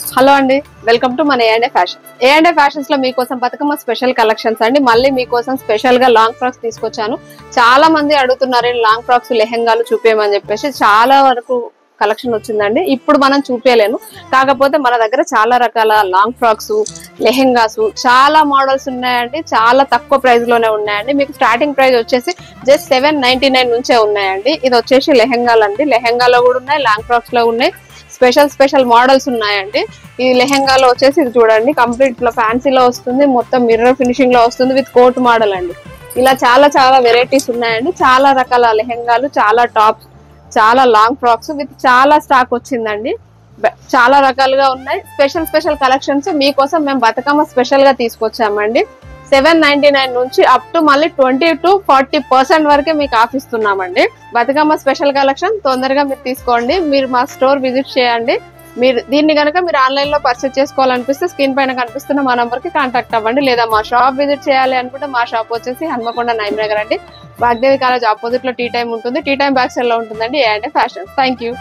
Hello అండి, welcome to మన ఏ&ఏ fashion. ఏ&ఏ fashions లో మీకోసం బతుకమ్మ స్పెషల్ కలెక్షన్స్ అండి. మళ్ళీ మీకోసం స్పెషల్ గా లాంగ్ ఫ్రాక్స్ తీసుకొచ్చాను. చాలా మంది అడుగుతున్నారు లాంగ్ ఫ్రాక్స్ లెహెంగాలు చూపేయమని చెప్పేసి. చాలా వరకు కలెక్షన్ వచ్చిందండి. ఇప్పుడు మనం చూపేయలేను, కాకపోతే మన దగ్గర చాలా రకాల లాంగ్ ఫ్రాక్స్, లెహెంగాస్, చాలా మోడల్స్ ఉన్నాయండి. చాలా తక్కువ ప్రైస్ లోనే ఉన్నాయండి. మీకు స్టార్టింగ్ ప్రైస్ వచ్చేసి జస్ట్ 799 నుంచే ఉన్నాయండి. ఇది వచ్చేసి లెహెంగాలు అండి. లెహెంగాలో కూడా ఉన్నాయి, లాంగ్ ఫ్రాక్స్ లో ఉన్నాయి, స్పెషల్ మోడల్స్ ఉన్నాయండి. ఈ లెహెంగాలో వచ్చేసి ఇది చూడండి, కంప్లీట్ ఇట్లా ఫ్యాన్సీలో వస్తుంది, మొత్తం మిర్రర్ ఫినిషింగ్ లో వస్తుంది విత్ కోట్ మోడల్ అండి. ఇలా చాలా వెరైటీస్ ఉన్నాయండి. చాలా రకాల లెహెంగాలు, చాలా టాప్స్, చాలా లాంగ్ ఫ్రాక్స్ విత్ చాలా స్టాక్ వచ్చిందండి. చాలా రకాలుగా ఉన్నాయి. స్పెషల్ కలెక్షన్స్ మీకోసం మేము బతుకమ్మ స్పెషల్ గా తీసుకొచ్చామండి. 799 నుంచి అప్ టు మళ్ళీ 20 to 40% వరకే మీకు ఆఫ్ ఇస్తున్నామండి. బతుకమ్మ స్పెషల్ కలెక్షన్ తొందరగా మీరు తీసుకోండి. మీరు మా స్టోర్ విజిట్ చేయండి. మీరు దీన్ని కనుక మీరు ఆన్లైన్ లో పర్చేస్ చేసుకోవాలనిపిస్తే స్క్రీన్ పైన కనిపిస్తున్న మా నంబర్ కి కాంటాక్ట్ అవ్వండి. లేదా మా షాప్ విజిట్ చేయాలి అనుకుంటే మా షాప్ వచ్చేసి హన్మకొండ నైమ్నగర్ అండి. వాగ్దేవి కాలేజ్ ఆపోజిట్ లో టీ టైం ఉంటుంది. టీ టైం బ్యాక్ సైడ్ లో ఉంటుందండి ఏ&ఏ ఫ్యాషన్. Thank you.